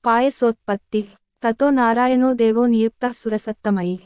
पायसोत्पत्ति ततो नारायणो देवो नियुक्तः सुरसत्तमयि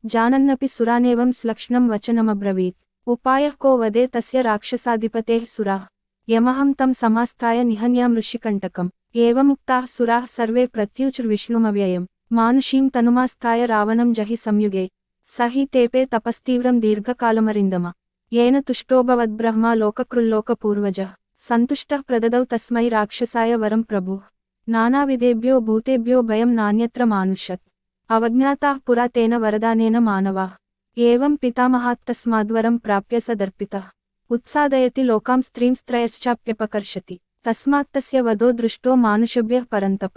जानन्नपि सुरानेवं श्लक्ष्णं वचनमब्रवीत् उपायः को वदे तस्य राक्षसाधिपतेः सुराः यमहं तं समास्थाय निहन्यां ऋषिकण्टकम् एवमुक्ताः सुराः सर्वे प्रत्युचुर्विष्णुमव्ययं मानुषीं तनुमास्थाय रावणं जहि संयुगे स हि तेपे तपस्तीव्रं दीर्घकालमरिन्दम येन तुष्टोऽभवद्ब्रह्मा लोककृल्लोकपूर्वजः सन्तुष्टः प्रददौ तस्मै राक्षसाय वरं प्रभुः नानाविधेभ्यो भूतेभ्यो भयं नान्यत्र मानुषत् अवज्ञाताः पुरा तेन वरदानेन मानवाः एवं पितामहात् तस्माद्वरं प्राप्य स दर्पितः उत्सादयति लोकां स्त्रीं स्त्रयश्चाप्यपकर्षति तस्मात् तस्य वधो दृष्टो मानुषेभ्यः परन्तप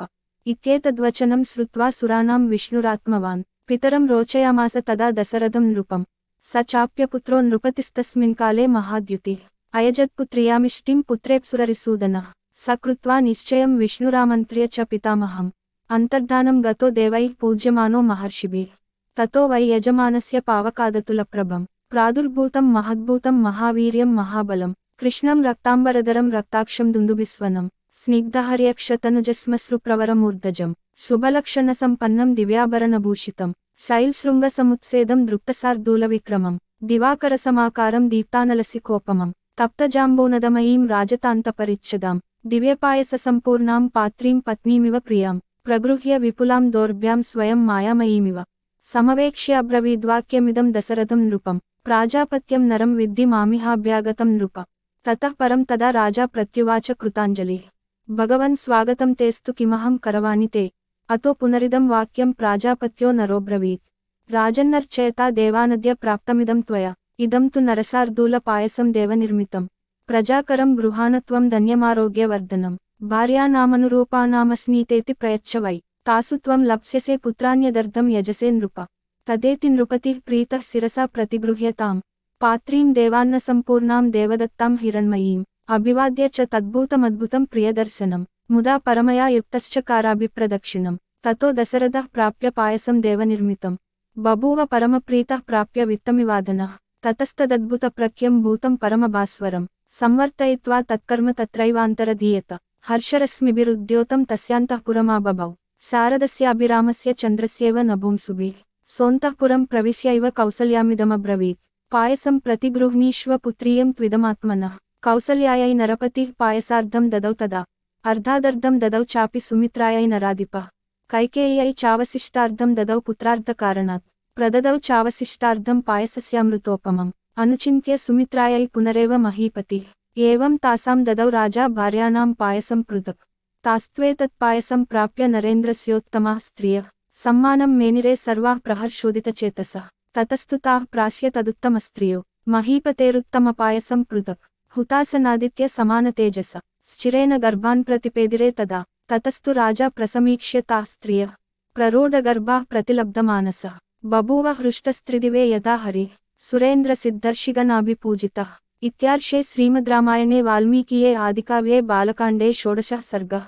इत्येतद्वचनं श्रुत्वा सुराणां विष्णुरात्मवान् पितरं रोचयामास तदा दशरथं नृपं स चाप्यपुत्रो नृपतिस्तस्मिन् काले महाद्युतिः अयजत्पुत्र्यामिष्टिं पुत्रेप्सुररिसूदनः स कृत्वा निश्चयं विष्णुरामन्त्र्य च पितामहम् अन्तर्धानं गतो देवैः पूज्यमानो महर्षिभिः ततो वै यजमानस्य पावकादतुलप्रभं प्रादुर्भूतं महद्भूतं महावीर्यं महाबलं कृष्णं रक्ताम्बरधरं रक्ताक्षं दुन्दुभिस्वनं स्निग्धहर्यक्षतनुजस्मश्रुप्रवरमूर्धजं शुभलक्षणसम्पन्नं दिव्याभरणभूषितं शैलशृङ्गसमुत्सेदं दृप्तशार्दूलविक्रमं दिवाकरसमाकारं दीप्तानलसिकोपमं तप्तजाम्बूनदमयीं राजतान्तपरिच्छदां दिव्यपायससम्पूर्णां पात्रीं पत्नीमिव प्रियां प्रगृह्य विपुलां दोर्भ्यां स्वयं मायामयीमिव समवेक्ष्य अब्रवीद्वाक्यमिदं दशरथं नृपं प्राजापत्यं नरं विद्धि मामिहाभ्यागतं नृप ततः परं तदा राजा प्रत्युवाच कृताञ्जलिः भगवन् स्वागतं तेस्तु किमहं करवाणि ते अतो पुनरिदं वाक्यं प्राजापत्यो नरोब्रवीत् राजन्नर्चयता देवानद्य प्राप्तमिदं त्वया इदं तु नरसार्दूलपायसं देवनिर्मितं प्रजाकरं गृहाणत्वं धन्यमारोग्यवर्धनं भार्यानामनुरूपानामस्नीतेति प्रयच्छ वै तासु त्वं लप्स्यसे पुत्राण्यदर्धं यजसे नृप तदेति नृपतिः प्रीतः शिरसा प्रतिगृह्यतां पात्रीं देवान्नसम्पूर्णां देवदत्तां हिरण्मयीम् अभिवाद्य च तद्भूतमद्भुतं प्रियदर्शनं मुदा परमया युक्तश्चकाराभिप्रदक्षिणं ततो दशरथः प्राप्य पायसं देवनिर्मितं बभूव परमप्रीतः प्राप्य वित्तमिवादनः ततस्तदद्भुतप्रख्यं भूतं परमभास्वरं संवर्तयित्वा तत्कर्म तत्रैवान्तरधीयत हर्षरश्मिभिरुद्योतं तस्यान्तःपुरमाबभौ शारदस्याभिरामस्य चन्द्रस्यैव नभुंसुभिः सोऽन्तःपुरं प्रविश्यैव कौसल्यामिदमब्रवीत् पायसं प्रतिगृह्णीष्व पुत्रीयं त्विदमात्मनः कौसल्यायै नरपतिः पायसार्धं ददौ तदा अर्धादर्धं ददौ चापि सुमित्रायै नराधिपः कैकेय्यै चावशिष्टार्धं ददौ पुत्रार्धकारणात् प्रददौ चावशिष्टार्धं पायसस्यामृतोपमम् अनुचिन्त्य सुमित्रायै पुनरेव महीपतिः एवं तासां ददौ राजा भार्याणां पायसं पृथक् तास्त्वेतत्पायसं प्राप्य नरेन्द्रस्योत्तमाः स्त्रियः सम्मानं मेनिरे सर्वाः प्रहर्षोदितचेतसः ततस्तु ताः प्रास्य तदुत्तमस्त्रियो महीपतेरुत्तमपायसं पृथक् हुतासनादित्य समानतेजस श्चिरेण गर्भान् प्रतिपेदिरे तदा ततस्तु राजा प्रसमीक्ष्य ताः स्त्रियः प्ररूढगर्भाः प्रतिलब्धमानसः बभूव हृष्टस्त्रिदिवे यदा हरिः सुरेन्द्रसिद्धर्षिगणाभिपूजितः इत्यार्षे श्रीमद्रामायणे वाल्मीकिये आदिकाव्ये बालकाण्डे 16 सर्गः।